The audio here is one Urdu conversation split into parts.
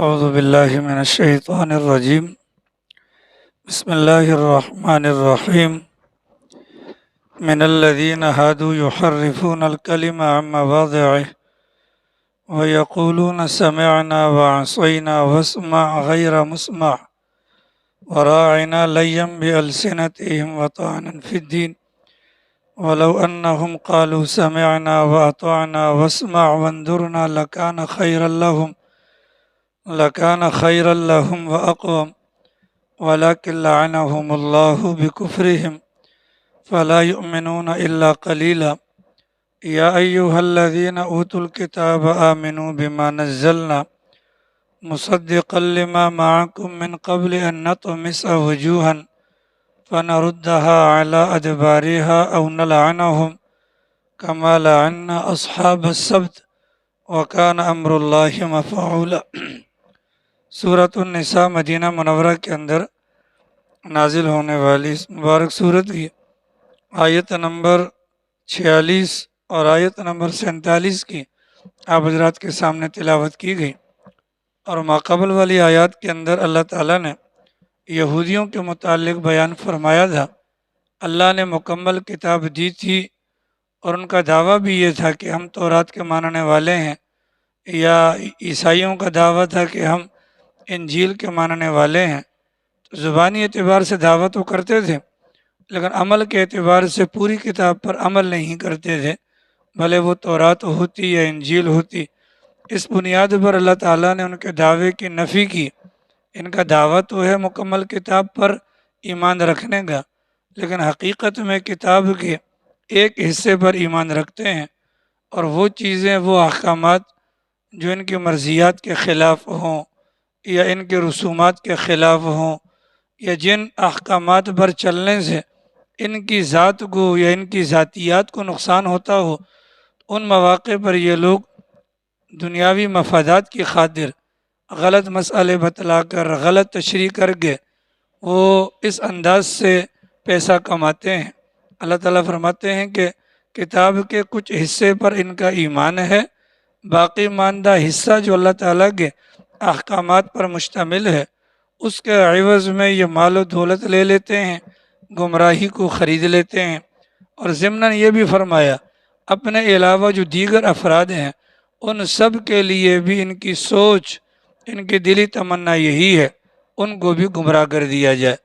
اعوذ باللہ من الشیطان الرجیم بسم اللہ الرحمن الرحیم من الذین هادوا يحرفون الکلم عن مواضعه ويقولون سمعنا وعصینا واسمع غیر مسمع وراعنا لیا بألسنتهم وطعنا في الدین ولو انهم قالوا سمعنا واطعنا واسمع وانظرنا لکان خیرا لهم وأقوم ولكن لعنهم الله بكفرهم فلا يؤمنون إلا قليلا يا أيها الذين أوتوا الكتاب آمنوا بما نزلنا مصدقا لما معكم من قبل أن نطمس وجوها فنردها على أدبارها أو نلعنهم كما لعنا أصحاب السبت وكان أمر الله مفعولا۔ سورۃ النساء مدینہ منورہ کے اندر نازل ہونے والی اس مبارک سورت کی آیت نمبر 46 اور آیت نمبر 47 کی آپ حضرات کے سامنے تلاوت کی گئی، اور ماقبل والی آیات کے اندر اللہ تعالیٰ نے یہودیوں کے متعلق بیان فرمایا تھا۔ اللہ نے مکمل کتاب دی تھی اور ان کا دعویٰ بھی یہ تھا کہ ہم تورات کے ماننے والے ہیں، یا عیسائیوں کا دعویٰ تھا کہ ہم انجیل کے ماننے والے ہیں۔ تو زبانی اعتبار سے دعویٰ تو کرتے تھے، لیکن عمل کے اعتبار سے پوری کتاب پر عمل نہیں کرتے تھے، بھلے وہ تورات ہوتی یا انجیل ہوتی۔ اس بنیاد پر اللہ تعالیٰ نے ان کے دعوے کی نفی کی۔ ان کا دعویٰ تو ہے مکمل کتاب پر ایمان رکھنے کا، لیکن حقیقت میں کتاب کے ایک حصے پر ایمان رکھتے ہیں، اور وہ چیزیں، وہ احکامات جو ان کی مرضیات کے خلاف ہوں یا ان کے رسومات کے خلاف ہوں، یا جن احکامات پر چلنے سے ان کی ذات کو یا ان کی ذاتیات کو نقصان ہوتا ہو، ان مواقع پر یہ لوگ دنیاوی مفادات کی خاطر غلط مسئلے بتلا کر، غلط تشریح کر کے وہ اس انداز سے پیسہ کماتے ہیں۔ اللہ تعالیٰ فرماتے ہیں کہ کتاب کے کچھ حصے پر ان کا ایمان ہے، باقی ماندہ حصہ جو اللہ تعالیٰ کے احکامات پر مشتمل ہے، اس کے عوض میں یہ مال و دولت لے لیتے ہیں، گمراہی کو خرید لیتے ہیں۔ اور ضمناً یہ بھی فرمایا اپنے علاوہ جو دیگر افراد ہیں ان سب کے لیے بھی ان کی سوچ، ان کی دلی تمنا یہی ہے، ان کو بھی گمراہ کر دیا جائے۔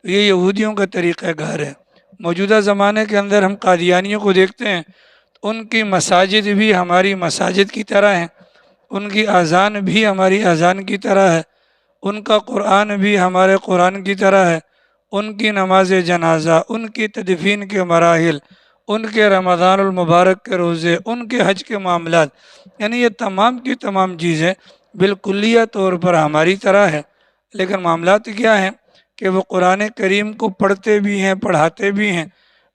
یہ یہودیوں کا طریقہ کار ہے۔ موجودہ زمانے کے اندر ہم قادیانیوں کو دیکھتے ہیں، ان کی مساجد بھی ہماری مساجد کی طرح ہیں، ان کی اذان بھی ہماری اذان کی طرح ہے، ان کا قرآن بھی ہمارے قرآن کی طرح ہے، ان کی نماز جنازہ، ان کی تدفین کے مراحل، ان کے رمضان المبارک کے روزے، ان کے حج کے معاملات، یعنی یہ تمام کی تمام چیزیں بالکلیہ طور پر ہماری طرح ہے۔ لیکن معاملات کیا ہیں کہ وہ قرآن کریم کو پڑھتے بھی ہیں، پڑھاتے بھی ہیں،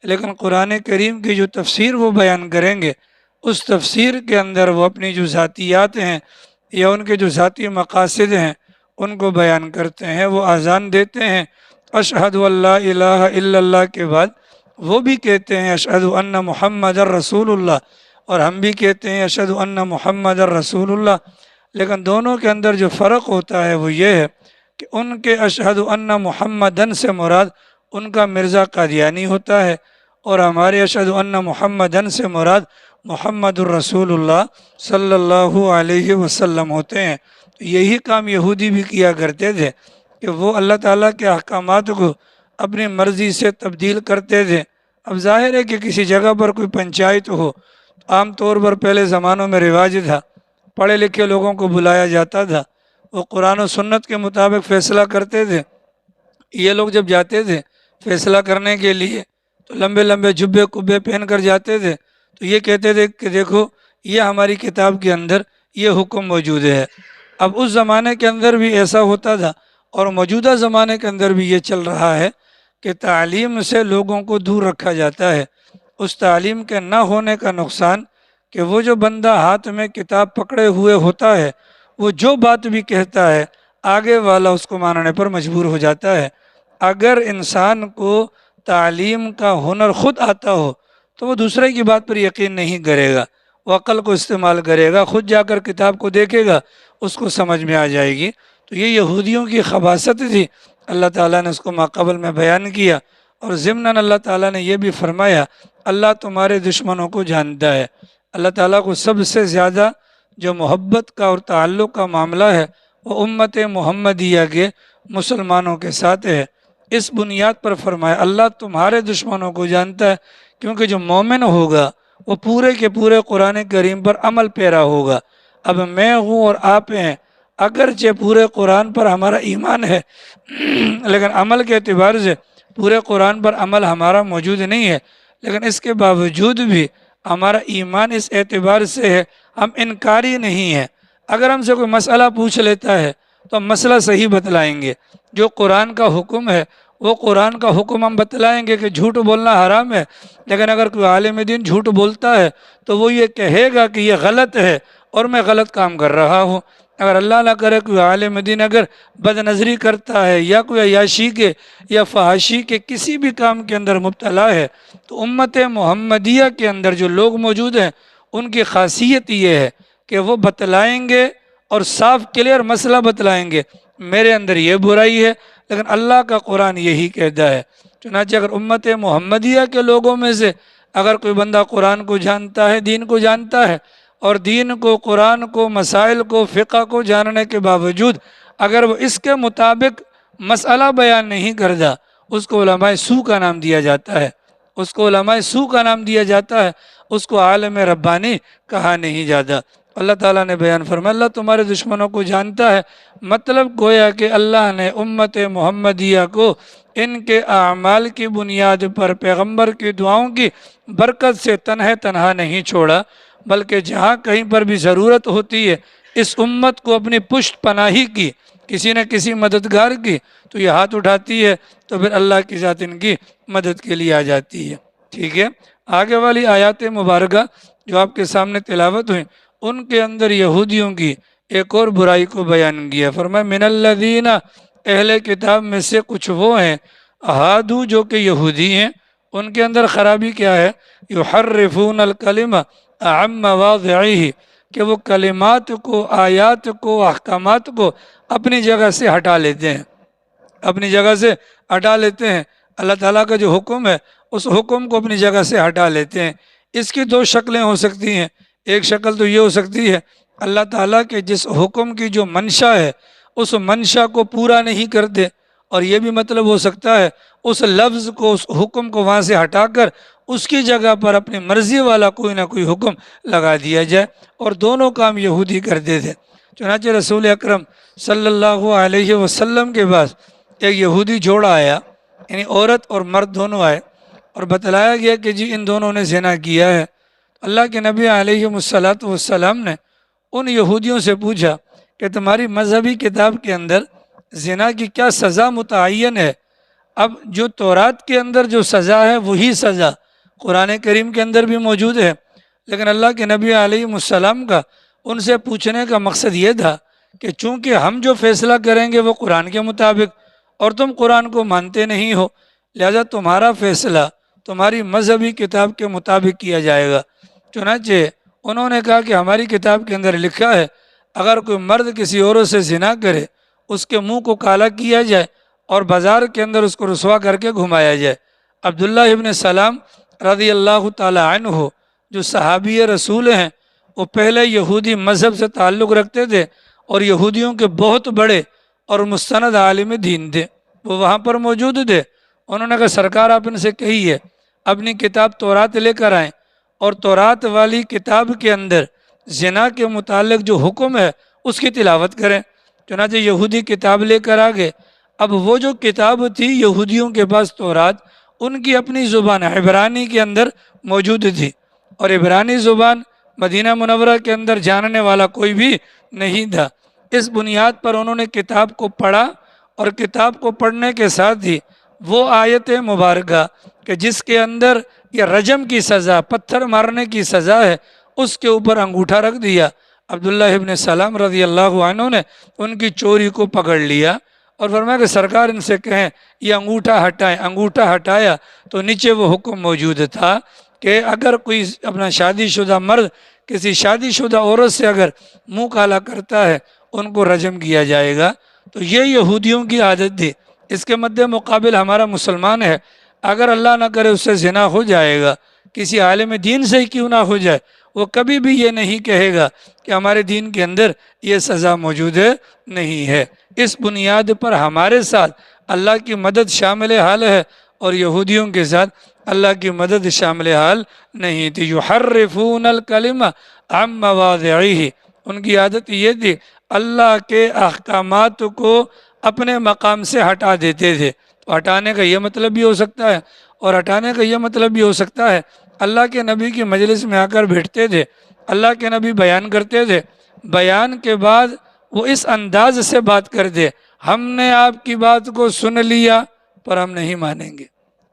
لیکن قرآن کریم کی جو تفسیر وہ بیان کریں گے، اس تفسیر کے اندر وہ اپنی جو ذاتیات ہیں یا ان کے جو ذاتی مقاصد ہیں ان کو بیان کرتے ہیں۔ وہ اذان دیتے ہیں اشہد ان لا الہ الا اللہ کے بعد وہ بھی کہتے ہیں اشہد ان محمد الرسول اللہ، اور ہم بھی کہتے ہیں اشہد ان محمد الرسول اللہ، لیکن دونوں کے اندر جو فرق ہوتا ہے وہ یہ ہے کہ ان کے اشہد ان محمدن سے مراد ان کا مرزا قادیانی ہوتا ہے، اور ہمارے اشہد ان محمدن سے مراد محمد الرسول اللہ صلی اللہ علیہ وسلم ہوتے ہیں۔ یہی کام یہودی بھی کیا کرتے تھے کہ وہ اللہ تعالیٰ کے احکامات کو اپنی مرضی سے تبدیل کرتے تھے۔ اب ظاہر ہے کہ کسی جگہ پر کوئی پنچایت ہو، عام طور پر پہلے زمانوں میں رواج تھا، پڑھے لکھے لوگوں کو بلایا جاتا تھا، وہ قرآن و سنت کے مطابق فیصلہ کرتے تھے۔ یہ لوگ جب جاتے تھے فیصلہ کرنے کے لیے تو لمبے لمبے جبے کبے پہن کر جاتے تھے، تو یہ کہتے تھے کہ دیکھو یہ ہماری کتاب کے اندر یہ حکم موجود ہے۔ اب اس زمانے کے اندر بھی ایسا ہوتا تھا، اور موجودہ زمانے کے اندر بھی یہ چل رہا ہے کہ تعلیم سے لوگوں کو دور رکھا جاتا ہے۔ اس تعلیم کے نہ ہونے کا نقصان کہ وہ جو بندہ ہاتھ میں کتاب پکڑے ہوئے ہوتا ہے وہ جو بات بھی کہتا ہے آگے والا اس کو ماننے پر مجبور ہو جاتا ہے۔ اگر انسان کو تعلیم کا ہنر خود آتا ہو تو وہ دوسرے کی بات پر یقین نہیں کرے گا، وہ عقل کو استعمال کرے گا، خود جا کر کتاب کو دیکھے گا، اس کو سمجھ میں آ جائے گی۔ تو یہ یہودیوں کی خباثت تھی، اللہ تعالیٰ نے اس کو ماقبل میں بیان کیا۔ اور ضمناً اللہ تعالیٰ نے یہ بھی فرمایا اللہ تمہارے دشمنوں کو جانتا ہے۔ اللہ تعالیٰ کو سب سے زیادہ جو محبت کا اور تعلق کا معاملہ ہے وہ امت محمدیہ کے مسلمانوں کے ساتھ ہے۔ اس بنیاد پر فرمایا اللہ تمہارے دشمنوں کو جانتا ہے، کیونکہ جو مومن ہوگا وہ پورے کے پورے قرآن کریم پر عمل پیرا ہوگا۔ اب میں ہوں اور آپ ہیں، اگرچہ پورے قرآن پر ہمارا ایمان ہے لیکن عمل کے اعتبار سے پورے قرآن پر عمل ہمارا موجود نہیں ہے، لیکن اس کے باوجود بھی ہمارا ایمان اس اعتبار سے ہے ہم انکاری نہیں ہیں۔ اگر ہم سے کوئی مسئلہ پوچھ لیتا ہے تو ہم مسئلہ صحیح بتلائیں گے، جو قرآن کا حکم ہے وہ قرآن کا حکم ہم بتلائیں گے کہ جھوٹ بولنا حرام ہے۔ لیکن اگر کوئی عالم دین جھوٹ بولتا ہے تو وہ یہ کہے گا کہ یہ غلط ہے اور میں غلط کام کر رہا ہوں۔ اگر اللہ نہ کرے کوئی عالم دین اگر بد نظری کرتا ہے یا کوئی عیاشی کے یا فحاشی کے کسی بھی کام کے اندر مبتلا ہے تو امت محمدیہ کے اندر جو لوگ موجود ہیں ان کی خاصیت یہ ہے کہ وہ بتلائیں گے اور صاف کلیئر مسئلہ بتلائیں گے، میرے اندر یہ برائی ہے لیکن اللہ کا قرآن یہی کہتا ہے۔ چنانچہ اگر امت محمدیہ کے لوگوں میں سے اگر کوئی بندہ قرآن کو جانتا ہے، دین کو جانتا ہے، اور دین کو، قرآن کو، مسائل کو، فقہ کو جاننے کے باوجود اگر وہ اس کے مطابق مسئلہ بیان نہیں کرتا، اس کو علماء سو کا نام دیا جاتا ہے، اس کو علماء سو کا نام دیا جاتا ہے، اس کو عالم ربانی کہا نہیں جاتا۔ اللہ تعالیٰ نے بیان فرمایا اللہ تمہارے دشمنوں کو جانتا ہے، مطلب گویا کہ اللہ نے امت محمدیہ کو ان کے اعمال کی بنیاد پر پیغمبر کی دعاؤں کی برکت سے تنہا نہیں چھوڑا، بلکہ جہاں کہیں پر بھی ضرورت ہوتی ہے اس امت کو اپنی پشت پناہی کی، کسی نہ کسی مددگار کی، تو یہ ہاتھ اٹھاتی ہے تو پھر اللہ کی ذات ان کی مدد کے لیے آ جاتی ہے۔ ٹھیک ہے، آگے والی آیات مبارکہ جو آپ کے سامنے تلاوت ہوئیں ان کے اندر یہودیوں کی ایک اور برائی کو بیان کیا۔ فرمایا من الذین، اہل کتاب میں سے کچھ وہ ہیں، ہادو جو کہ یہودی ہیں، ان کے اندر خرابی کیا ہے؟ یحرفون الکلمہ عن مواضعہ، کہ وہ کلمات کو، آیات کو، احکامات کو اپنی جگہ سے ہٹا لیتے ہیں، اپنی جگہ سے ہٹا لیتے ہیں۔ اللہ تعالیٰ کا جو حکم ہے اس حکم کو اپنی جگہ سے ہٹا لیتے ہیں۔ اس کی دو شکلیں ہو سکتی ہیں، ایک شکل تو یہ ہو سکتی ہے اللہ تعالیٰ کے جس حکم کی جو منشا ہے اس منشا کو پورا نہیں کرتے، اور یہ بھی مطلب ہو سکتا ہے اس لفظ کو، اس حکم کو وہاں سے ہٹا کر اس کی جگہ پر اپنی مرضی والا کوئی نہ کوئی حکم لگا دیا جائے، اور دونوں کام یہودی کرتے تھے۔ چنانچہ رسول اکرم صلی اللہ علیہ وسلم کے پاس ایک یہودی جوڑا آیا، یعنی عورت اور مرد دونوں آئے، اور بتلایا گیا کہ جی ان دونوں نے زنا کیا ہے۔ اللہ کے نبی علیہ السلام نے ان یہودیوں سے پوچھا کہ تمہاری مذہبی کتاب کے اندر زنا کی کیا سزا متعین ہے؟ اب جو تورات کے اندر جو سزا ہے وہی سزا قرآن کریم کے اندر بھی موجود ہے، لیکن اللہ کے نبی علیہ السلام کا ان سے پوچھنے کا مقصد یہ تھا کہ چونکہ ہم جو فیصلہ کریں گے وہ قرآن کے مطابق اور تم قرآن کو مانتے نہیں ہو، لہذا تمہارا فیصلہ تمہاری مذہبی کتاب کے مطابق کیا جائے گا۔ چنانچہ انہوں نے کہا کہ ہماری کتاب کے اندر لکھا ہے اگر کوئی مرد کسی عورت سے زنا کرے اس کے منہ کو کالا کیا جائے اور بازار کے اندر اس کو رسوا کر کے گھمایا جائے۔ عبداللہ ابن سلام رضی اللہ تعالی عنہ جو صحابی رسول ہیں، وہ پہلے یہودی مذہب سے تعلق رکھتے تھے اور یہودیوں کے بہت بڑے اور مستند عالم دین تھے، وہ وہاں پر موجود تھے۔ انہوں نے کہا سرکار آپ ان سے کہیے اپنی کتاب تورات لے کر آئیں، اور تورات والی کتاب کے اندر زنا کے متعلق جو حکم ہے اس کی تلاوت کریں۔ چنانچہ یہودی کتاب لے کر آگے۔ اب وہ جو کتاب تھی یہودیوں کے پاس تورات، ان کی اپنی زبان عبرانی کے اندر موجود تھی، اور عبرانی زبان مدینہ منورہ کے اندر جاننے والا کوئی بھی نہیں تھا۔ اس بنیاد پر انہوں نے کتاب کو پڑھا، اور کتاب کو پڑھنے کے ساتھ ہی وہ آیت مبارکہ کہ جس کے اندر یہ رجم کی سزا، پتھر مارنے کی سزا ہے، اس کے اوپر انگوٹھا رکھ دیا۔ عبداللہ ابن سلام رضی اللہ عنہ نے ان کی چوری کو پکڑ لیا اور فرمایا کہ سرکار ان سے کہیں یہ انگوٹھا ہٹائیں۔ انگوٹھا ہٹایا تو نیچے وہ حکم موجود تھا کہ اگر کوئی اپنا شادی شدہ مرد کسی شادی شدہ عورت سے اگر منہ کالا کرتا ہے ان کو رجم کیا جائے گا۔ تو یہ یہودیوں کی عادت تھی۔ اس کے مد مقابل ہمارا مسلمان ہے، اگر اللہ نہ کرے اس سے زنا ہو جائے گا، کسی عالم دین سے ہی کیوں نہ ہو جائے، وہ کبھی بھی یہ نہیں کہے گا کہ ہمارے دین کے اندر یہ سزا موجود ہے، نہیں ہے۔ اس بنیاد پر ہمارے ساتھ اللہ کی مدد شامل حال ہے، اور یہودیوں کے ساتھ اللہ کی مدد شامل حال نہیں تھی۔ یحرفون الکلمہ عن مواضعہ، ان کی عادت یہ تھی اللہ کے احکامات کو اپنے مقام سے ہٹا دیتے تھے۔ تو ہٹانے کا یہ مطلب بھی ہو سکتا ہے، اور ہٹانے کا یہ مطلب بھی ہو سکتا ہے اللہ کے نبی کی مجلس میں آ کر بیٹھتے تھے، اللہ کے نبی بیان کرتے تھے، بیان کے بعد وہ اس انداز سے بات کرتے، ہم نے آپ کی بات کو سن لیا پر ہم نہیں مانیں گے۔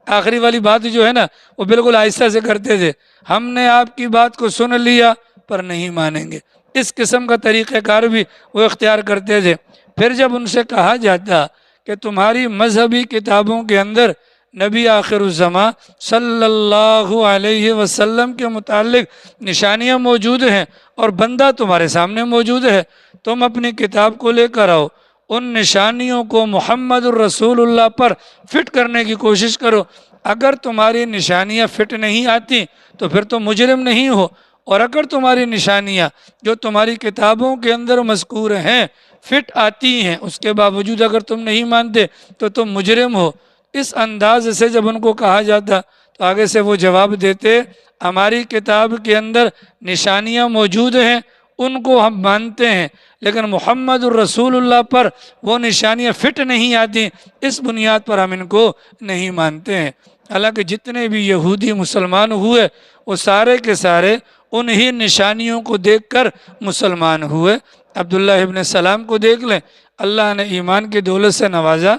آخری والی بات جو ہے نا وہ بالکل آہستہ سے کرتے تھے، ہم نے آپ کی بات کو سن لیا پر نہیں مانیں گے۔ اس قسم کا طریقہ کار بھی وہ اختیار کرتے تھے۔ پھر جب ان سے کہا جاتا کہ تمہاری مذہبی کتابوں کے اندر نبی آخر الزماں صلی اللہ علیہ وسلم کے متعلق نشانیاں موجود ہیں اور بندہ تمہارے سامنے موجود ہے، تم اپنی کتاب کو لے کر آؤ، ان نشانیوں کو محمد الرسول اللہ پر فٹ کرنے کی کوشش کرو۔ اگر تمہاری نشانیاں فٹ نہیں آتی تو پھر تم مجرم نہیں ہو، اور اگر تمہاری نشانیاں جو تمہاری کتابوں کے اندر مذکور ہیں فٹ آتی ہیں، اس کے باوجود اگر تم نہیں مانتے تو تم مجرم ہو۔ اس انداز سے جب ان کو کہا جاتا تو آگے سے وہ جواب دیتے، ہماری کتاب کے اندر نشانیاں موجود ہیں، ان کو ہم مانتے ہیں، لیکن محمد الرسول اللہ پر وہ نشانیاں فٹ نہیں آتی، اس بنیاد پر ہم ان کو نہیں مانتے ہیں۔ حالانکہ جتنے بھی یہودی مسلمان ہوئے وہ سارے کے سارے انہی نشانیوں کو دیکھ کر مسلمان ہوئے۔ عبداللہ ابن سلام کو دیکھ لیں، اللہ نے ایمان کی دولت سے نوازا،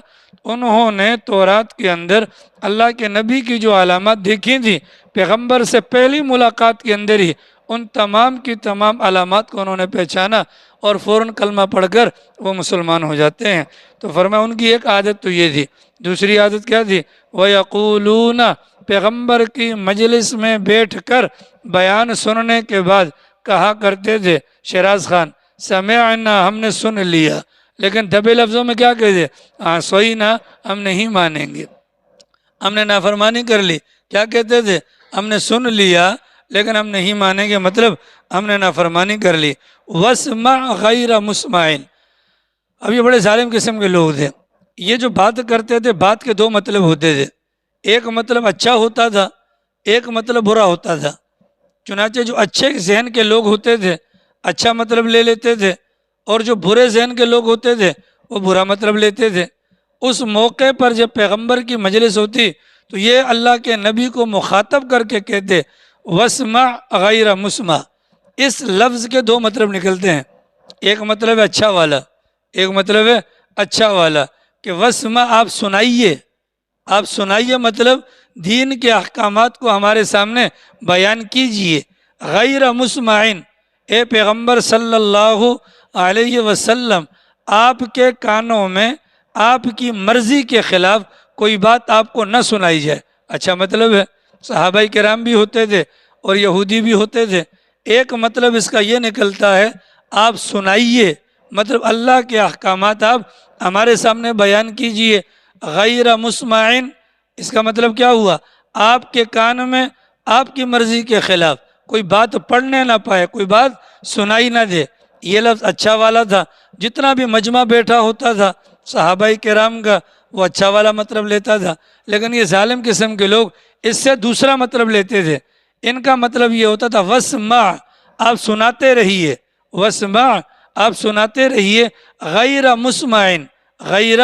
انہوں نے تورات کے اندر اللہ کے نبی کی جو علامات دیکھی تھی، پیغمبر سے پہلی ملاقات کے اندر ہی ان تمام کی تمام علامات کو انہوں نے پہچانا، اور فوراً کلمہ پڑھ کر وہ مسلمان ہو جاتے ہیں۔ تو فرمایا ان کی ایک عادت تو یہ تھی۔ دوسری عادت کیا تھی؟ وَيَقُولُونَ، پیغمبر کی مجلس میں بیٹھ کر بیان سننے کے بعد کہا کرتے تھے، شیراز خان، سمعنا، ہم نے سن لیا، لیکن دبے لفظوں میں کیا کہتے؟ عصینا، ہم نہیں مانیں گے، ہم نے نافرمانی کر لی۔ کیا کہتے تھے؟ ہم نے سن لیا لیکن ہم نہیں مانیں گے، مطلب ہم نے نافرمانی کر لی۔ وَاسْمَعْ غَيْرَ مُسْمَعٍ، اب یہ بڑے ظالم قسم کے لوگ تھے۔ یہ جو بات کرتے تھے، بات کے دو مطلب ہوتے تھے، ایک مطلب اچھا ہوتا تھا، ایک مطلب برا ہوتا تھا۔ چنانچہ جو اچھے ذہن کے لوگ ہوتے تھے اچھا مطلب لے لیتے تھے، اور جو برے ذہن کے لوگ ہوتے تھے وہ برا مطلب لیتے تھے۔ اس موقع پر جب پیغمبر کی مجلس ہوتی تو یہ اللہ کے نبی کو مخاطب کر کے کہتے، وَاسْمَعْ غَيْرَ مُسْمَعٍ، اس لفظ کے دو مطلب نکلتے ہیں، ایک مطلب ہے اچھا والا، ایک مطلب ہے اچھا والا، کہ وَاسْمَعْ، آپ سنائیے، آپ سنائیے، مطلب دین کے احکامات کو ہمارے سامنے بیان کیجئے۔ غیر مسمعین، اے پیغمبر صلی اللہ علیہ وسلم، آپ کے کانوں میں آپ کی مرضی کے خلاف کوئی بات آپ کو نہ سنائی جائے۔ اچھا مطلب ہے، صحابہ کرام بھی ہوتے تھے اور یہودی بھی ہوتے تھے۔ ایک مطلب اس کا یہ نکلتا ہے آپ سنائیے، مطلب اللہ کے احکامات آپ ہمارے سامنے بیان کیجئے۔ غیر مسمعین، اس کا مطلب کیا ہوا؟ آپ کے کان میں آپ کی مرضی کے خلاف کوئی بات پڑھنے نہ پائے، کوئی بات سنائی نہ دے۔ یہ لفظ اچھا والا تھا۔ جتنا بھی مجمع بیٹھا ہوتا تھا صحابہ کرام کا، وہ اچھا والا مطلب لیتا تھا، لیکن یہ ظالم قسم کے لوگ اس سے دوسرا مطلب لیتے تھے۔ ان کا مطلب یہ ہوتا تھا وَاسْمَعْ، آپ سناتے رہیے، وَاسْمَعْ، آپ سناتے رہیے، غیر مسمعین، غیر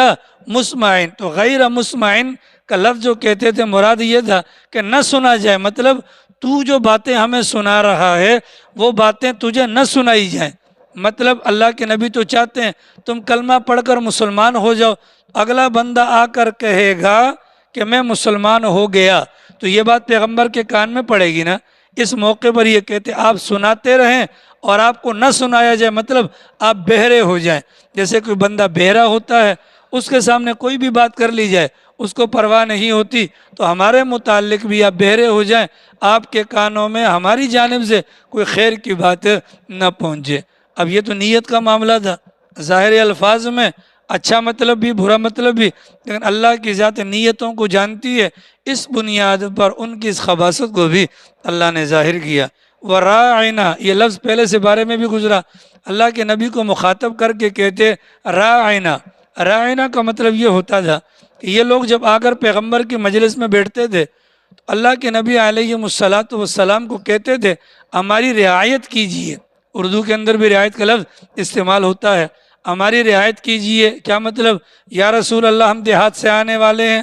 مسمعین۔ تو غیر مسمعین کا لفظ جو کہتے تھے مراد یہ تھا کہ نہ سنا جائے، مطلب تو جو باتیں ہمیں سنا رہا ہے وہ باتیں تجھے نہ سنائی جائیں۔ مطلب اللہ کے نبی تو چاہتے ہیں تم کلمہ پڑھ کر مسلمان ہو جاؤ، اگلا بندہ آ کر کہے گا کہ میں مسلمان ہو گیا تو یہ بات پیغمبر کے کان میں پڑے گی نا۔ اس موقع پر یہ کہتے آپ سناتے رہیں اور آپ کو نہ سنایا جائے، مطلب آپ بہرے ہو جائیں۔ جیسے کوئی بندہ بہرا ہوتا ہے، اس کے سامنے کوئی بھی بات کر لی جائے اس کو پرواہ نہیں ہوتی، تو ہمارے متعلق بھی آپ بہرے ہو جائیں، آپ کے کانوں میں ہماری جانب سے کوئی خیر کی بات نہ پہنچے۔ اب یہ تو نیت کا معاملہ تھا، ظاہری الفاظ میں اچھا مطلب بھی برا مطلب بھی، لیکن اللہ کی ذات نیتوں کو جانتی ہے، اس بنیاد پر ان کی اس خباثت کو بھی اللہ نے ظاہر کیا۔ وراعنا، یہ لفظ پہلے سے بارے میں بھی گزرا، اللہ کے نبی کو مخاطب کر کے کہتے راعنا۔ راعنا کا مطلب یہ ہوتا تھا کہ یہ لوگ جب آ کر پیغمبر کی مجلس میں بیٹھتے تھے تو اللہ کے نبی علیہ الصلاۃ والسلام کو کہتے تھے ہماری رعایت کیجیے۔ اردو کے اندر بھی رعایت کا لفظ استعمال ہوتا ہے، ہماری رعایت کیجیے۔ کیا مطلب؟ یا رسول اللہ ہم دیہات سے آنے والے ہیں،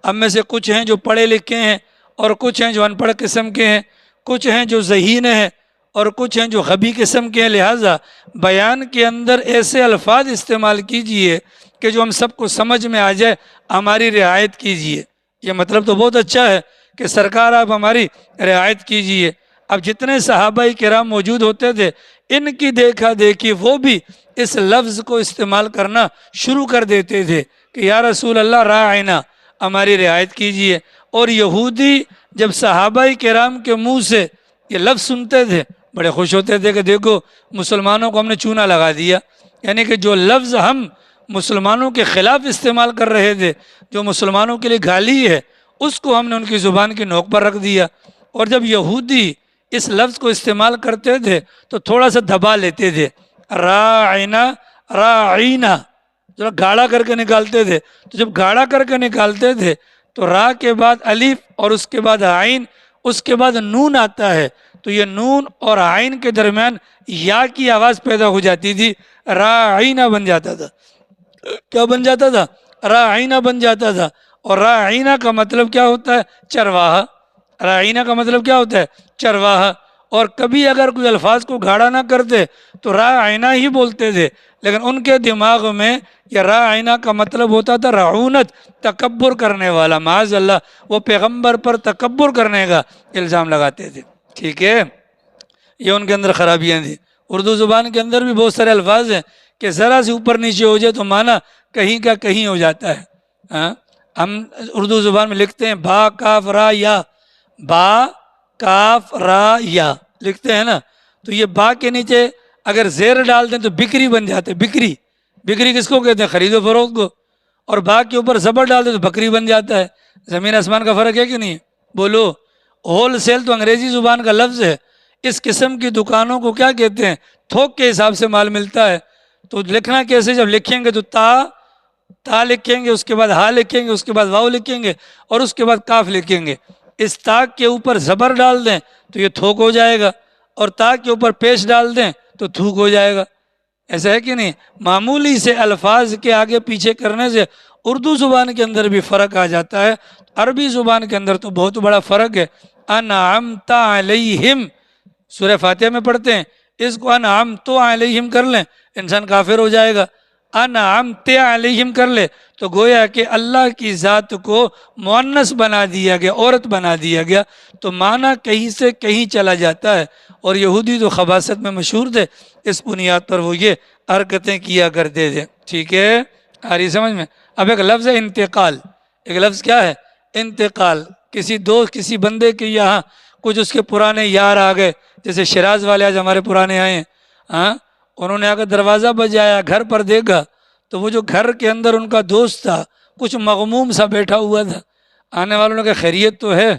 ہم میں سے کچھ ہیں جو پڑھے لکھے ہیں اور کچھ ہیں جو ان پڑھ قسم کے ہیں، کچھ ہیں جو ذہین ہیں اور کچھ ہیں جو غبی قسم کے ہیں، لہٰذا بیان کے اندر ایسے الفاظ استعمال کیجیے کہ جو ہم سب کو سمجھ میں آ جائے، ہماری رعایت کیجیے۔ یہ مطلب تو بہت اچھا ہے کہ سرکار آپ ہماری رعایت کیجیے۔ اب جتنے صحابہ کرام موجود ہوتے تھے ان کی دیکھا دیکھی وہ بھی اس لفظ کو استعمال کرنا شروع کر دیتے تھے کہ یا رسول اللہ راعنا، ہماری رعایت کیجیے۔ اور یہودی جب صحابہ کرام کے منہ سے یہ لفظ سنتے تھے بڑے خوش ہوتے تھے کہ دیکھو مسلمانوں کو ہم نے چونا لگا دیا، یعنی کہ جو لفظ ہم مسلمانوں کے خلاف استعمال کر رہے تھے، جو مسلمانوں کے لیے گالی ہے، اس کو ہم نے ان کی زبان کی نوک پر رکھ دیا۔ اور جب یہودی اس لفظ کو استعمال کرتے تھے تو تھوڑا سا دبا لیتے تھے، راعنا راعینا، ذرا گاڑا کر کے نکالتے تھے۔ تو جب گاڑا کر کے نکالتے تھے تو را کے بعد الف اور اس کے بعد عین، اس کے بعد نون آتا ہے، تو یہ نون اور عین کے درمیان یا کی آواز پیدا ہو جاتی تھی، راعینا بن جاتا تھا۔ کیا بن جاتا تھا؟ راعینا بن جاتا تھا۔ اور راعینا کا مطلب کیا ہوتا ہے؟ چرواہا۔ راعینا کا مطلب کیا ہوتا ہے؟ چرواہا۔ اور کبھی اگر کوئی الفاظ کو گاڑا نہ کرتے تو راعینا ہی بولتے تھے، لیکن ان کے دماغ میں یہ راعینا کا مطلب ہوتا تھا رعونت، تکبر کرنے والا۔ معاذ اللہ، وہ پیغمبر پر تکبر کرنے کا الزام لگاتے تھے۔ ٹھیک ہے، یہ ان کے اندر خرابیاں تھیں۔ اردو زبان کے اندر بھی بہت سارے الفاظ ہیں کہ ذرا سے اوپر نیچے ہو جائے تو معنی کہیں کا کہیں ہو جاتا ہے۔ ہم اردو زبان میں لکھتے ہیں با کاف را یا، با کاف را یا لکھتے ہیں نا، تو یہ با کے نیچے اگر زیر ڈال دیں تو بکری بن جاتے۔ بکری، بکری کس کو کہتے ہیں؟ خرید و فروخت کو۔ اور با کے اوپر زبر ڈال دیں تو بکری بن جاتا ہے۔ زمین آسمان کا فرق ہے کہ نہیں؟ بولو۔ ہول سیل تو انگریزی زبان کا لفظ ہے، اس قسم کی دکانوں کو کیا کہتے ہیں؟ تھوک کے حساب سے مال ملتا ہے۔ تو لکھنا کیسے؟ جب لکھیں گے تو تا لکھیں گے، اس کے بعد ہا لکھیں گے، اس کے بعد واو لکھیں گے اور اس کے بعد کاف لکھیں گے۔ اس تا کے اوپر زبر ڈال دیں تو یہ تھوک ہو جائے گا، اور تا کے اوپر پیش ڈال دیں تو تھوک ہو جائے گا۔ ایسا ہے کہ نہیں؟ معمولی سے الفاظ کے آگے پیچھے کرنے سے اردو زبان کے اندر بھی فرق آ جاتا ہے، عربی زبان کے اندر تو بہت بڑا فرق ہے۔ انعمت علیہم، سورہ فاتحہ میں پڑھتے ہیں، اس کو انعمت علیہم کر لیں انسان کافر ہو جائے گا، انعمت علیہم کر لے تو گویا کہ اللہ کی ذات کو مؤنث بنا دیا گیا، عورت بنا دیا گیا، تو معنی کہیں سے کہیں چلا جاتا ہے۔ اور یہودی تو خباثت میں مشہور تھے، اس بنیاد پر وہ یہ حرکتیں کیا کرتے تھے۔ ٹھیک ہے، آ رہی سمجھ میں؟ اب ایک لفظ ہے انتقال۔ ایک لفظ کیا ہے؟ انتقال۔ کسی دوست، کسی بندے کے یہاں کچھ اس کے پرانے یار آ گئے، جیسے شیراز والے آج ہمارے پرانے آئے ہیں، انہوں نے آ کر دروازہ بجایا، گھر پر دیکھا تو وہ جو گھر کے اندر ان کا دوست تھا کچھ مغموم سا بیٹھا ہوا تھا۔ آنے والوں نے کہا خیریت تو ہے؟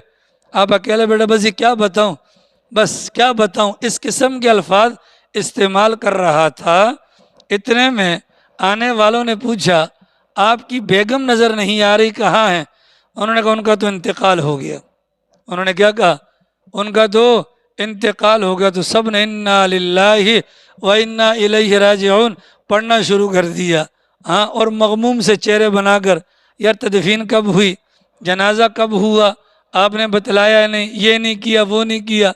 آپ اکیلے بیٹھے؟ بس یہ کیا بتاؤں، بس کیا بتاؤں، اس قسم کے الفاظ استعمال کر رہا تھا۔ اتنے میں آنے والوں نے پوچھا آپ کی بیگم نظر نہیں آ رہی، کہاں ہیں؟ انہوں نے کہا ان کا تو انتقال ہو گیا۔ انہوں نے کیا کہا؟ ان کا تو انتقال ہو گیا۔ تو سب نے انا للہ و انا الیہ راجعون پڑھنا شروع کر دیا، اور مغموم سے چہرے بنا کر، یار تدفین کب ہوئی؟ جنازہ کب ہوا؟ آپ نے بتلایا نہیں، یہ نہیں کیا، وہ نہیں کیا۔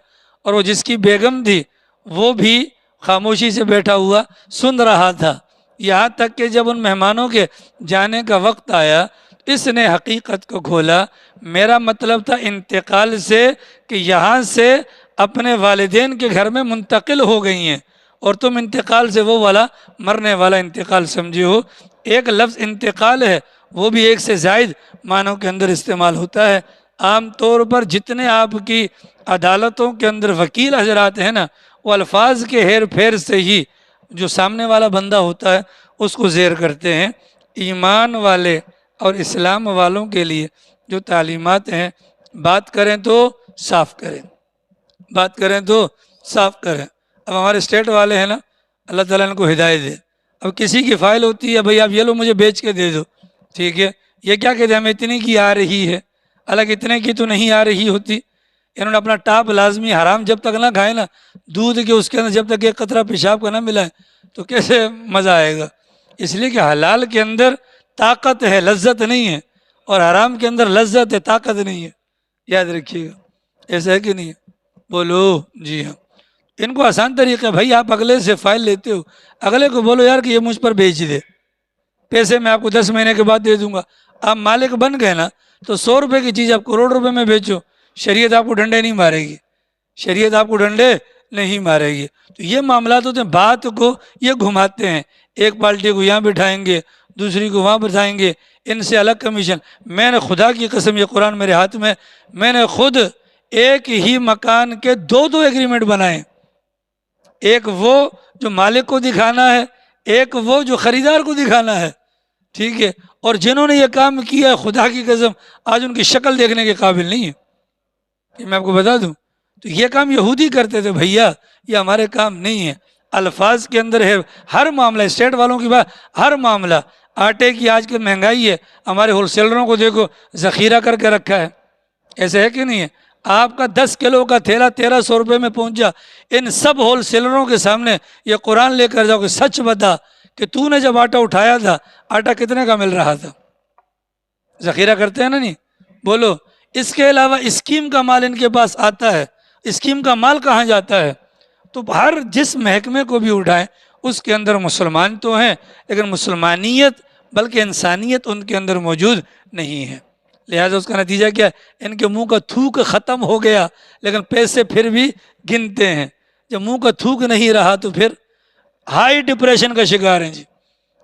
اور وہ جس کی بیگم تھی وہ بھی خاموشی سے بیٹھا ہوا سن رہا تھا، یہاں تک کہ جب ان مہمانوں کے جانے کا وقت آیا اس نے حقیقت کو کھولا۔ میرا مطلب تھا انتقال سے کہ یہاں سے اپنے والدین کے گھر میں منتقل ہو گئی ہیں، اور تم انتقال سے وہ والا مرنے والا انتقال سمجھے ہو۔ ایک لفظ انتقال ہے، وہ بھی ایک سے زائد معنوں کے اندر استعمال ہوتا ہے۔ عام طور پر جتنے آپ کی عدالتوں کے اندر وکیل حضرات ہیں نا، وہ الفاظ کے ہیر پھیر سے ہی جو سامنے والا بندہ ہوتا ہے اس کو زیر کرتے ہیں۔ ایمان والے اور اسلام والوں کے لیے جو تعلیمات ہیں، بات کریں تو صاف کریں، بات کریں تو صاف کریں۔ اب ہمارے اسٹیٹ والے ہیں نا، اللہ تعالیٰ ان کو ہدایت دے، اب کسی کی فائل ہوتی ہے بھائی آپ یہ لو مجھے بیچ کے دے دو، ٹھیک ہے، یہ کیا کہتے ہیں ہمیں اتنے کی آ رہی ہے، حالانکہ اتنے کی تو نہیں آ رہی ہوتی۔ انہوں نے اپنا ٹاپ لازمی حرام جب تک نہ کھائے نا، دودھ کے اس کے اندر جب تک ایک قطرہ پیشاب کا نہ ملا ہے تو کیسے مزہ آئے گا؟ اس لیے کہ حلال کے اندر طاقت ہے، لذت نہیں ہے، اور حرام کے اندر لذت ہے، طاقت نہیں ہے، یاد رکھیے گا۔ ایسا ہے کہ نہیں ہے؟ بولو جی ہاں۔ ان کو آسان طریقہ ہے بھائی، آپ اگلے سے فائل لیتے ہو، اگلے کو بولو یار کہ یہ مجھ پر بیچ دے، پیسے میں آپ کو 10 مہینے کے بعد دے دوں گا۔ آپ مالک بن گئے نا، تو 100 روپے کی چیز آپ کروڑ روپے میں بیچو، شریعت آپ کو ڈنڈے نہیں مارے گی، شریعت آپ کو ڈنڈے نہیں مارے گی۔ تو یہ معاملات ہوتے ہیں، بات کو یہ گھماتے ہیں، ایک پارٹی کو یہاں بٹھائیں گے، دوسری کو وہاں بٹھائیں گے، ان سے الگ کمیشن۔ میں نے خدا کی قسم، یہ قرآن میرے ہاتھ میں، میں نے خود ایک ہی مکان کے 2 ایگریمنٹ بنائے، ایک وہ جو مالک کو دکھانا ہے، ایک وہ جو خریدار کو دکھانا ہے، ٹھیک ہے۔ اور جنہوں نے یہ کام کیا ہے خدا کی قسم آج ان کی شکل دیکھنے کے قابل نہیں ہے، یہ میں آپ کو بتا دوں۔ تو یہ کام یہودی کرتے تھے بھیا، یہ ہمارے کام نہیں ہے۔ الفاظ کے اندر ہے ہر معاملہ، اسٹیٹ والوں کی بات، ہر معاملہ۔ آٹے کی آج کل مہنگائی ہے، ہمارے ہول سیلروں کو دیکھو ذخیرہ کر کے رکھا ہے، ایسا ہے کہ نہیں ہے؟ آپ کا 10 کلو کا تھیلا 1300 روپے میں پہنچا، ان سب ہول سیلروں کے سامنے یہ قرآن لے کر جاؤ کہ سچ بتا کہ تو نے جب آٹا اٹھایا تھا، آٹا کتنے کا مل رہا تھا؟ ذخیرہ کرتے ہیں نا نہیں؟ بولو۔ اس کے علاوہ اسکیم کا مال ان کے پاس آتا ہے، اسکیم کا مال کہاں جاتا ہے؟ تو ہر جس محکمے کو بھی اٹھائیں اس کے اندر مسلمان تو ہیں، لیکن مسلمانیت بلکہ انسانیت ان کے اندر موجود نہیں ہے۔ لہٰذا اس کا نتیجہ کیا ہے؟ ان کے منہ کا تھوک ختم ہو گیا، لیکن پیسے پھر بھی گنتے ہیں۔ جب منہ کا تھوک نہیں رہا تو پھر ہائی ڈپریشن کا شکار ہیں جی۔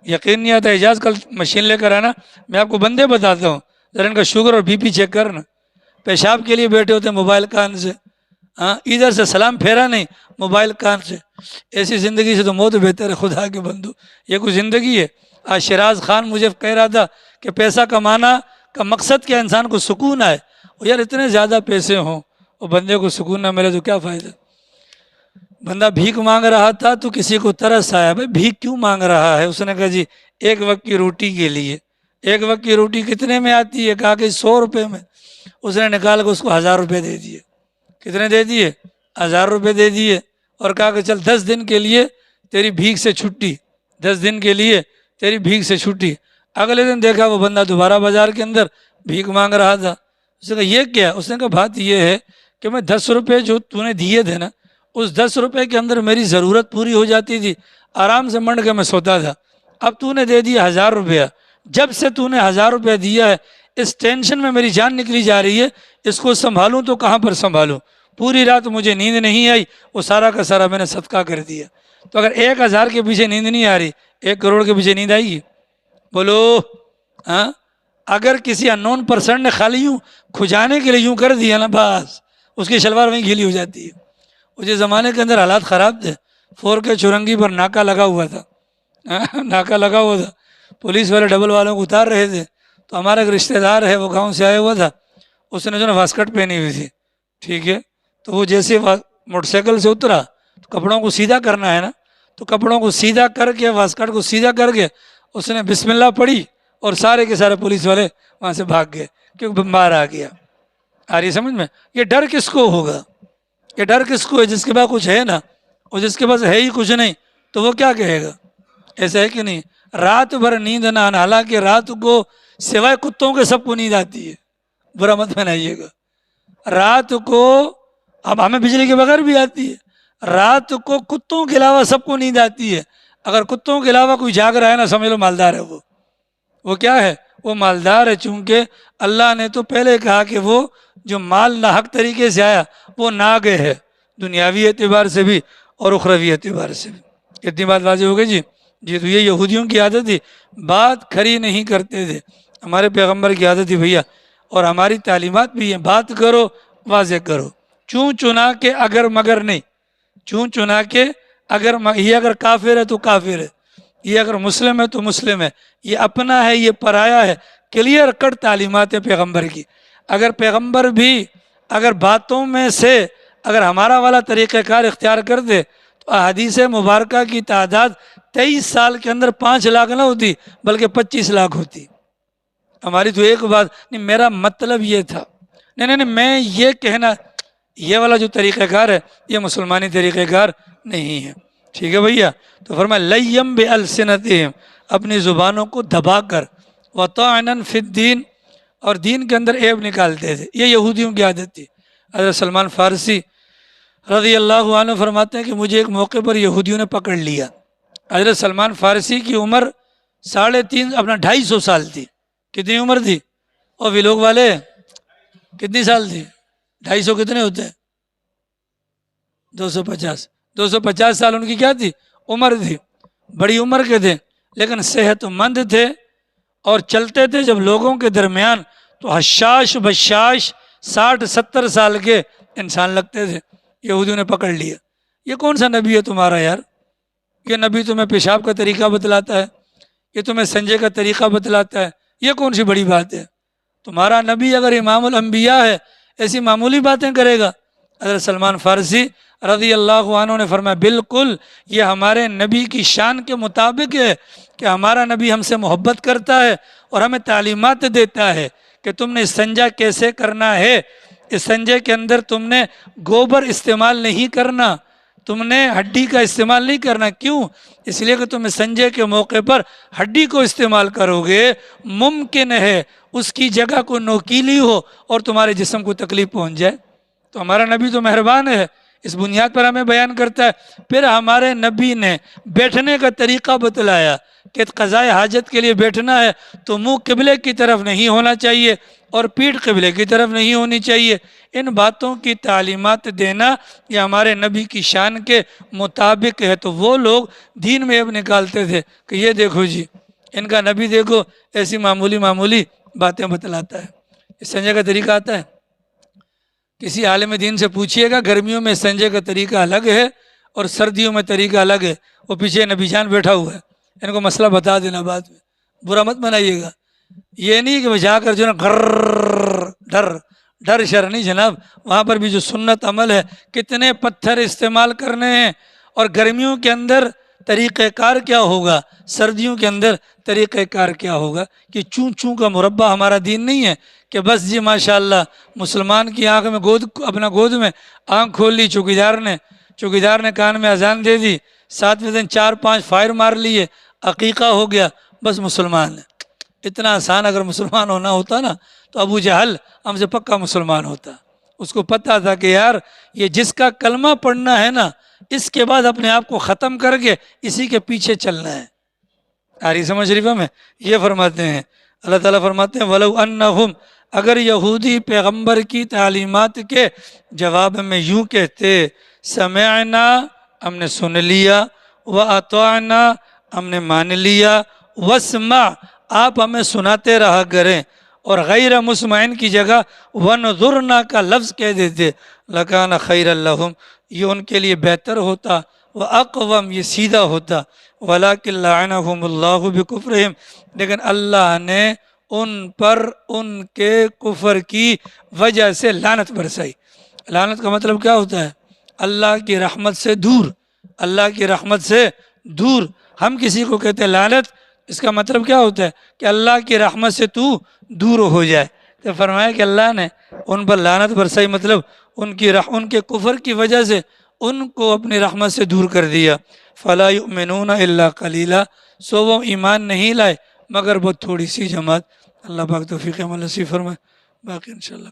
یقین نہیں آتا، اعجاز کل مشین لے کر آنا، میں آپ کو بندے بتاتا ہوں، ذرا ان کا شوگر اور بی پی چیک کرنا۔ پیشاب کے لیے بیٹھے ہوتے ہیں موبائل کان سے، ہاں ادھر سے سلام پھیرا نہیں، موبائل کان سے۔ ایسی زندگی سے تو موت بہتر ہے خدا کے بندو، یہ کوئی زندگی ہے؟ آج شیراز خان مجھے کہہ رہا تھا کہ پیسہ کمانا کا مقصد کیا؟ انسان کو سکون آئے۔ اور یار اتنے زیادہ پیسے ہوں اور بندے کو سکون نہ ملے تو کیا فائدہ؟ بندہ بھیک مانگ رہا تھا تو کسی کو ترس آیا، بھائی بھیک کیوں مانگ رہا ہے؟ اس نے کہا جی ایک وقت کی روٹی کے لیے۔ ایک وقت کی روٹی کتنے میں آتی ہے؟ کہا کہ 100 روپے میں۔ اس نے نکال کے اس کو 1000 روپے دے دیے۔ کتنے دے دیے؟ 1000 روپے دے دیے، اور کہا کہ چل 10 دن کے لیے تیری بھیک سے چھٹی، 10 دن کے لیے تیری بھیک سے چھٹی۔ اگلے دن دیکھا وہ بندہ دوبارہ بازار کے اندر بھیک مانگ رہا تھا۔ اس نے کہا یہ کیا؟ اس نے کہا بات یہ ہے کہ میں 10 روپے جو تو نے دیے تھے نا، اس 10 روپے کے اندر میری ضرورت پوری ہو جاتی تھی، آرام سے منڈ کے میں سوتا تھا۔ اب تو نے دے دیا 1000 روپیہ، جب سے تو نے 1000 روپیہ دیا ہے اس ٹینشن میں میری جان نکلی جا رہی ہے، اس کو سنبھالوں تو کہاں پر سنبھالوں؟ پوری رات مجھے نیند نہیں آئی، وہ سارا کا سارا میں نے صدقہ کر دیا۔ تو اگر 1000 کے پیچھے نیند نہیں آ رہی، 1 کروڑ کے پیچھے نیند آئی گی؟ بولو ہاں؟ اگر کسی ان نون پرسن نے خالی یوں کھجانے کے لیے یوں کر دیا نا، بس اس کی شلوار وہیں گھیلی ہو جاتی ہے۔ اس زمانے کے اندر حالات خراب تھے، 4 کے چورنگی پر ناکا لگا ہوا تھا، ناکا لگا ہوا تھا، پولیس والے ڈبل والوں کو اتار رہے تھے، تو ہمارا ایک رشتہ دار ہے وہ گاؤں سے آیا ہوا تھا، اس نے جو نا واسکٹ پہنی ہوئی تھی، ٹھیک ہے، تو وہ جیسے موٹر سائیکل سے اترا تو کپڑوں کو سیدھا کرنا ہے نا، تو کپڑوں کو سیدھا کر کے واسکٹ کو سیدھا کر کے اس نے بسم اللہ پڑھی، اور سارے کے سارے پولیس والے وہاں سے بھاگ گئے کیونکہ بمبار آ گیا۔ آ رہی سمجھ میں؟ یہ ڈر کس کو ہوگا؟ یہ ڈر کس کو ہے؟ جس کے پاس کچھ ہے نا، اور جس کے پاس ہے ہی کچھ نہیں تو وہ کیا کہے گا؟ ایسا ہے کہ نہیں؟ رات بھر نیند نہ آنا، حالانکہ رات کو سوائے کتوں کے سب کو نیند آتی ہے، برا مت بنائیے گا۔ رات کو اب ہمیں بجلی کے بغیر بھی آتی ہے، رات کو کتوں کے علاوہ سب کو نیند آتی ہے۔ اگر کتوں کے علاوہ کوئی جاگ رہا ہے نا، سمجھ لو مالدار ہے وہ کیا ہے؟ وہ مالدار ہے، چونکہ اللہ نے تو پہلے کہا کہ وہ جو مال ناحق طریقے سے آیا وہ ناگے ہے، دنیاوی اعتبار سے بھی اور اخروی اعتبار سے بھی۔ اتنی بات واضح ہو گئی جی؟ جی تو یہ یہودیوں کی عادت تھی، بات کھری نہیں کرتے تھے، ہمارے پیغمبر کی عادت تھی بھیا، اور ہماری تعلیمات بھی ہیں، بات کرو واضح کرو، چون چنا کے اگر مگر نہیں، چون چنا کے یہ اگر کافر ہے تو کافر ہے، یہ اگر مسلم ہے تو مسلم ہے، یہ اپنا ہے یہ پرایا ہے، کلیئر کٹ تعلیمات ہے پیغمبر کی۔ اگر پیغمبر بھی اگر باتوں میں سے اگر ہمارا والا طریقہ کار اختیار کر دے تو احادیث مبارکہ کی تعداد 23 سال کے اندر 5 لاکھ نہ ہوتی بلکہ 25 لاکھ ہوتی۔ ہماری تو ایک بات نہیں، میرا مطلب یہ تھا، نہیں، میں یہ کہنا، یہ والا جو طریقہ کار ہے یہ مسلمانی طریقہ کار نہیں ہے، ٹھیک ہے بھیا؟ تو فرمایا لیم بِأَلْسِنَتِهِمْ، اپنی زبانوں کو دبا کر، وَطَعْنًا فِي الدِّينِ، اور دین کے اندر عیب نکالتے تھے، یہ یہودیوں کی عادت تھی۔ حضرت سلمان فارسی رضی اللہ عنہ فرماتے ہیں کہ مجھے ایک موقع پر یہودیوں نے پکڑ لیا۔ حضرت سلمان فارسی کی عمر 250 سال تھی۔ کتنی عمر تھی؟ اور بھی لوگ والے کتنی سال تھی؟ 250 کتنے ہوتے ہیں؟ 250 سال ان کی کیا تھی؟ عمر تھی۔ بڑی عمر کے تھے لیکن صحت مند تھے اور چلتے تھے جب لوگوں کے درمیان تو حشاش بشاش 60-70 سال کے انسان لگتے تھے۔ یہودیوں نے پکڑ لیا، یہ کون سا نبی ہے تمہارا یار؟ یہ نبی تمہیں پیشاب کا طریقہ بتلاتا ہے، یہ تمہیں سنجے کا طریقہ بتلاتا ہے، یہ کون سی بڑی بات ہے؟ تمہارا نبی اگر امام الانبیاء ہے ایسی معمولی باتیں کرے گا؟ حضرت سلمان فارسی رضی اللہ عنہ نے فرمایا بالکل یہ ہمارے نبی کی شان کے مطابق ہے کہ ہمارا نبی ہم سے محبت کرتا ہے اور ہمیں تعلیمات دیتا ہے کہ تم نے استنجا کیسے کرنا ہے۔ استنجے کے اندر تم نے گوبر استعمال نہیں کرنا، تم نے ہڈی کا استعمال نہیں کرنا۔ کیوں؟ اس لیے کہ تم استنجے کے موقع پر ہڈی کو استعمال کرو گے، ممکن ہے اس کی جگہ کو نوکیلی ہو اور تمہارے جسم کو تکلیف پہنچ جائے۔ تو ہمارا نبی تو مہربان ہے، اس بنیاد پر ہمیں بیان کرتا ہے۔ پھر ہمارے نبی نے بیٹھنے کا طریقہ بتلایا کہ قضائے حاجت کے لیے بیٹھنا ہے تو منہ قبلے کی طرف نہیں ہونا چاہیے اور پیٹھ قبلے کی طرف نہیں ہونی چاہیے۔ ان باتوں کی تعلیمات دینا یہ ہمارے نبی کی شان کے مطابق ہے۔ تو وہ لوگ دین میں اب نکالتے تھے کہ یہ دیکھو جی ان کا نبی دیکھو ایسی معمولی باتیں بتلاتا ہے۔ استنجے کا طریقہ آتا ہے، کسی عالم دین سے پوچھئے گا، گرمیوں میں استنجے کا طریقہ الگ ہے اور سردیوں میں طریقہ الگ ہے۔ وہ پیچھے نبی جان بیٹھا ہوا ہے، ان کو مسئلہ بتا دینا بعد میں، برا مت بنائیے گا۔ یہ نہیں کہ وہ جا کر جو نا ڈر شر نہیں جناب، وہاں پر بھی جو سنت عمل ہے، کتنے پتھر استعمال کرنے ہیں اور گرمیوں کے اندر طریقہ کار کیا ہوگا، سردیوں کے اندر طریقہ کار کیا ہوگا۔ کہ چوں کا مربع ہمارا دین نہیں ہے کہ بس جی ماشاءاللہ مسلمان کی آنکھ میں اپنا گود میں آنکھ کھول لی چوکیدار نے کان میں اذان دے دی، 7ویں دن 4-5 فائر مار لیے، عقیقہ ہو گیا، بس مسلمان ہے۔ اتنا آسان اگر مسلمان ہونا ہوتا نا تو ابو جہل ہم سے پکا مسلمان ہوتا۔ اس کو پتہ تھا کہ یار یہ جس کا کلمہ پڑھنا ہے نا اس کے بعد اپنے آپ کو ختم کر کے اسی کے پیچھے چلنا ہے۔ آری سمجھ شریفہ میں یہ فرماتے ہیں، اللہ تعالیٰ فرماتے ہیں وَلَوْ أَنَّهُمْ، اگر یہودی پیغمبر کی تعلیمات کے جواب میں یوں کہتے سمعنا، ہم نے سن لیا، وَأَطَعْنَا، ہم نے مان لیا، وَاسْمَعْ، آپ ہمیں سناتے رہا کریں، اور غیر مسمعین کی جگہ وَنْظُرْنَا کا لفظ کہہ دیتے لَكَانَ خَيْرًا لَهُمْ، یہ ان کے لیے بہتر ہوتا، وَأَقْوَمْ، یہ سیدھا ہوتا، وَلَكِنْ لَعَنَهُمُ اللَّهُ بِكُفْرِهِمْ، لیکن اللہ نے ان پر ان کے کفر کی وجہ سے لعنت برسائی۔ لعنت کا مطلب کیا ہوتا ہے؟ اللہ کی رحمت سے دور، اللہ کی رحمت سے دور۔ ہم کسی کو کہتے ہیں لعنت، اس کا مطلب کیا ہوتا ہے کہ اللہ کی رحمت سے تو دور ہو جائے۔ تو فرمایا کہ اللہ نے ان پر لعنت برسائی، مطلب ان کے کفر کی وجہ سے ان کو اپنی رحمت سے دور کر دیا۔ فَلَا يُؤْمِنُونَ إِلَّا قَلِيلًا، سو وہ ایمان نہیں لائے مگر بہت تھوڑی سی جماعت۔ اللہ پاک توفیق عمل نصیب فرمائے، باقی انشاءاللہ۔